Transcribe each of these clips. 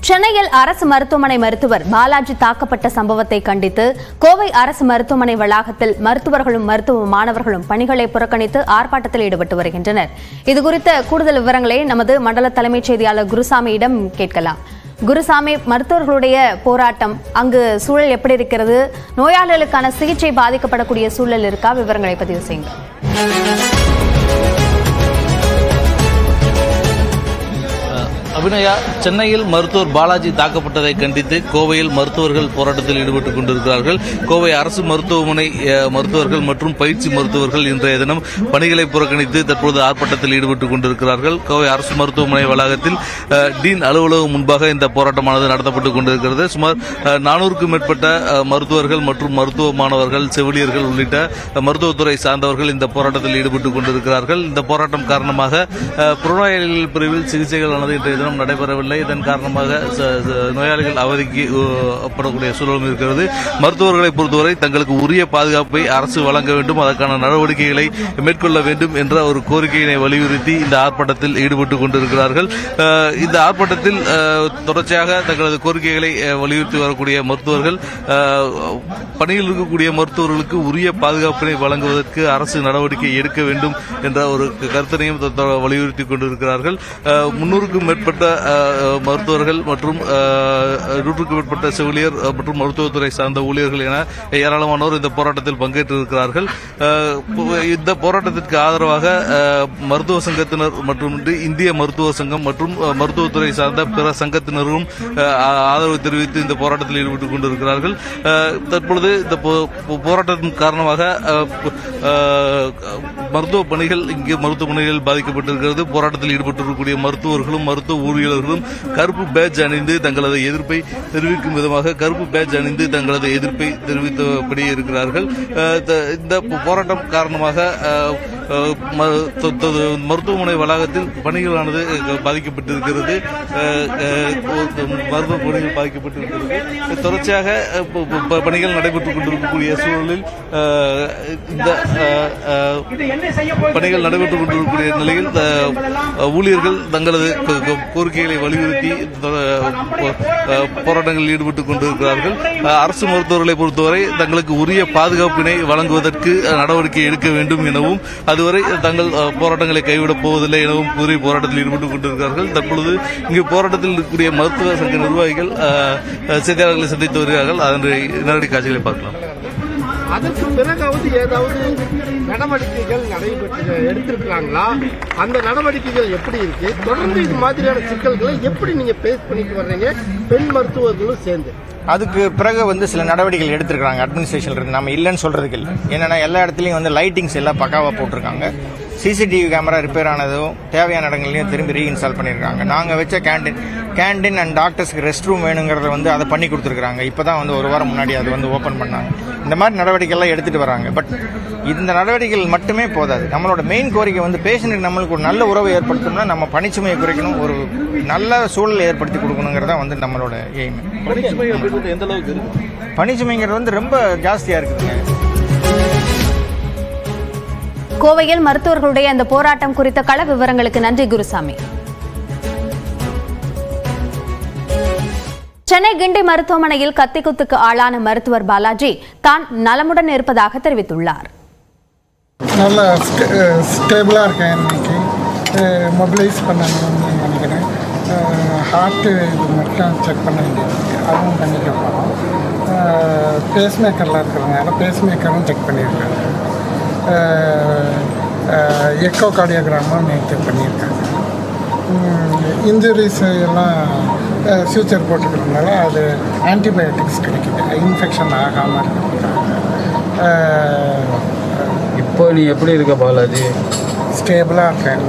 சென்னையில் அரசு மருத்துவமனை மருத்துவர் பாலாஜி தாக்கப்பட்ட சம்பவத்தை கண்டித்து கோவை அரசு மருத்துவமனை வளாகத்தில் மருத்துவர்களும் மருத்துவ மாணவர்களும் பணிகளை புறக்கணித்து ஆர்ப்பாட்டத்தில் ஈடுபட்டு வருகின்றனர். இதுகுறித்த கூடுதல் விவரங்களை நமது மண்டல தலைமைச் செய்தியாளர் குருசாமியிடம் கேட்கலாம். குருசாமி, மருத்துவர்களுடைய போராட்டம் அங்கு சூழல் எப்படி இருக்கிறது? நோயாளிகளுக்கான சிகிச்சை பாதிக்கப்படக்கூடிய சூழல் இருக்கா? விவரங்களை பதிவு செய்யுங்க. அபிநயா, சென்னையில் மருத்துவர் பாலாஜி தாக்கப்பட்டதை கண்டித்து கோவையில் மருத்துவர்கள் போராட்டத்தில் ஈடுபட்டுக் கொண்டிருக்கிறார்கள். கோவை அரசு மருத்துவமனை மருத்துவர்கள் மற்றும் பயிற்சி மருத்துவர்கள் இன்றைய தினம் பணிகளை புறக்கணித்து தற்போது ஆர்ப்பாட்டத்தில் ஈடுபட்டுக் கொண்டிருக்கிறார்கள். கோவை அரசு மருத்துவமனை வளாகத்தில் டீன் அலுவலகம் முன்பாக இந்த போராட்டமானது நடத்தப்பட்டுக் கொண்டிருக்கிறது. சுமார் 400க்கும் மேற்பட்ட மருத்துவர்கள் மற்றும் மருத்துவ மாணவர்கள், செவிலியர்கள் உள்ளிட்ட மருத்துவத்துறை சார்ந்தவர்கள் இந்த போராட்டத்தில் ஈடுபட்டுக் கொண்டிருக்கிறார்கள். இந்த போராட்டம் காரணமாக புறநோயாளிகள் பிரிவில் சிகிச்சைகளானது இன்றைய தினம் நடைபெறவில்லை. இதன் காரணமாக நோயாளிகள் அவதிக்கு படக்கூடிய சூழலும் இருக்கிறது. மருத்துவர்களை பொறுத்தவரை தங்களுக்கு உரிய பாதுகாப்பை அரசு வழங்க வேண்டும், அதற்கான நடவடிக்கைகளை மேற்கொள்ள வேண்டும் என்ற ஒரு கோரிக்கையினை வலியுறுத்தி இந்த ஆர்ப்பாட்டத்தில் ஈடுபட்டுக் கொண்டிருக்கிறார்கள். இந்த ஆர்ப்பாட்டத்தில் தொடர்ச்சியாக தங்களது கோரிக்கைகளை வலியுறுத்தி வரக்கூடிய மருத்துவர்கள் பணியில் இருக்கக்கூடிய மருத்துவர்களுக்கு உரிய பாதுகாப்பினை வழங்குவதற்கு அரசு நடவடிக்கை எடுக்க வேண்டும் என்ற ஒரு கருத்தினையும் வலியுறுத்திக் கொண்டிருக்கிறார்கள். 300க்கும் மேற்பட்ட மருத்துவர்கள் மற்றும் 100க்கும் மேற்பட்ட செவிலியர் மற்றும் மருத்துவத்துறை சார்ந்த ஊழியர்கள் என ஏராளமானோர் இந்த போராட்டத்தில் பங்கேற்றிருக்கிறார்கள். இந்த போராட்டத்திற்கு ஆதரவாக மருத்துவ சங்கத்தினர் மற்றும் இந்திய மருத்துவ சங்கம் மற்றும் மருத்துவத்துறை சார்ந்த பிற சங்கத்தினரும் ஆதரவு தெரிவித்து இந்த போராட்டத்தில் ஈடுபட்டுக் கொண்டிருக்கிறார்கள். தற்பொழுது இந்த போராட்டத்தின் காரணமாக மருத்துவ பணிகள் இங்கே மருத்துவமனைகள் பாதிக்கப்பட்டிருக்கிறது. போராட்டத்தில் ஈடுபட்டிருக்கக்கூடிய மருத்துவர்களும் மருத்துவ ஊழியர்களும் கருப்பு பேட்ஜ் அணிந்து தங்களது எதிர்ப்பை தெரிவிக்கும் விதமாக கருப்பு பேட்ஜ் அணிந்து தங்களது எதிர்ப்பை தெரிவித்தபடி இருக்கிறார்கள். இந்த போராட்டம் காரணமாக மருத்துவமனை வளாகத்தில் பணிகளானது பாதிக்கப்பட்டிருக்கிறது. மருத்துவ பணிகள் பாதிக்கப்பட்டிருக்கிறது. தொடர்ச்சியாக பணிகள் நடைபெற்றுக் கொண்டிருக்கக்கூடிய சூழலில் இந்த பணிகள் நடைபெற்றுக் கொண்டிருக்கக்கூடிய நிலையில் ஊழியர்கள் தங்களது கோரிக்கைகளை வலியுறுத்தி போராட்டங்களில் ஈடுபட்டுக் கொண்டிருக்கிறார்கள். அரசு மருத்துவர்களை பொறுத்தவரை தங்களுக்கு உரிய பாதுகாப்பினை வழங்குவதற்கு நடவடிக்கை எடுக்க வேண்டும் எனவும், அதுவரை தங்கள் போராட்டங்களை கைவிடப் போவதில்லை எனவும் கூறி போராட்டத்தில் ஈடுபட்டுக் கொண்டிருக்கிறார்கள். தற்பொழுது இங்கு போராட்டத்தில் இருக்கக்கூடிய மருத்துவ சங்க நிர்வாகிகள் செய்தியாளர்களை சந்தித்து வருகிறார்கள். அதன் நேரடி காட்சிகளை பார்க்கலாம். அதற்கு பிறகாவது ஏதாவது நடவடிக்கைகள் எடுத்திருக்கிறாங்களா? அந்த நடவடிக்கைகள் எப்படி இருக்கு? தொடர்ந்து இது மாதிரியான சிக்கல்களை எப்படி நீங்க பேஸ் பண்ணிட்டு வர்றீங்க, பெண் மருத்துவர்களும் சேர்ந்து? அதுக்கு பிறகு சில நடவடிக்கைகள் எடுத்திருக்காங்க அட்மினிஸ்ட்ரேஷன்ல இருந்து. நம்ம இல்லைன்னு சொல்றதுக்கு இல்லை. என்னன்னா எல்லா இடத்துலையும் லைட்டிங்ஸ் எல்லாம் பக்காவா போட்டிருக்காங்க. சிசிடிவி கேமரா ரிப்பேர் ஆனதும் தேவையான இடங்களையும் திரும்பி ரீஇன்ஸ்டால் பண்ணியிருக்காங்க. நாங்கள் வச்ச கேண்டீன் அண்ட் டாக்டர்ஸ்க்கு ரெஸ்ட் ரூம் வேணுங்கிறத அதை பண்ணி கொடுத்துருக்காங்க. இப்போ தான் ஒரு வாரம் முன்னாடி அது ஓப்பன் பண்ணாங்க. இந்த மாதிரி நடவடிக்கைலாம் எடுத்துகிட்டு வராங்க. பட் இந்த நடவடிக்கைகள் மட்டுமே போதாது. நம்மளோட மெயின் கோரிக்கை பேஷண்ட்டுக்கு நம்மளுக்கு ஒரு நல்ல உறவை ஏற்படுத்தணும்னா நம்ம பணிச்சுமையை குறைக்கணும், ஒரு நல்ல சூழலை ஏற்படுத்தி கொடுக்கணுங்கிறதா நம்மளோட எய்ம். பணிச்சுமைங்கிறது ரொம்ப ஜாஸ்தியாக இருக்குதுங்க. கோவையில் மருத்துவர்களுடைய இந்த போராட்டம் குறித்த கள விவரங்களுக்கு நன்றி குருசாமி. சென்னை கிண்டி மருத்துவமனையில் கத்திக்குத்துக்கு ஆளான மருத்துவர் பாலாஜி தான் நலமுடன் இருப்பதாக தெரிவித்துள்ளார். நல்ல ஸ்டேபிளாக இருக்கேன். இன்னைக்கு மொபிலைஸ் பண்ணணும்னு நினைக்கிறேன். ஹார்ட்டு இது மட்டும் செக் பண்ண வேண்டியது, அதுவும் பண்ணிக்க போகிறோம். பேஸ்மேக்கர்லாம் இருக்கிறதுனால பேஸ்மேக்கரும் செக் பண்ணியிருக்காங்க. எக்கோ கார்டியோகிராமும் நேற்று பண்ணியிருக்காங்க. இன்ஜுரிஸ் எல்லாம் ஃபியூச்சர் போட்டுக்கிறதுனால அது ஆன்டிபயோட்டிக்ஸ் கிடைக்குது, இன்ஃபெக்ஷன் ஆகாமல் இருக்கிறதுக்காக. இப்போ நீ எப்படி இருக்க பாலாஜி? ஸ்டேபிளாக இருக்கேன்.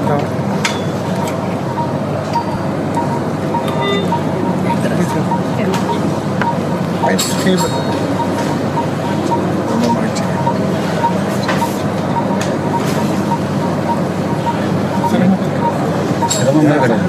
ஸ்டேபிள். சிரமமே கிடையாது.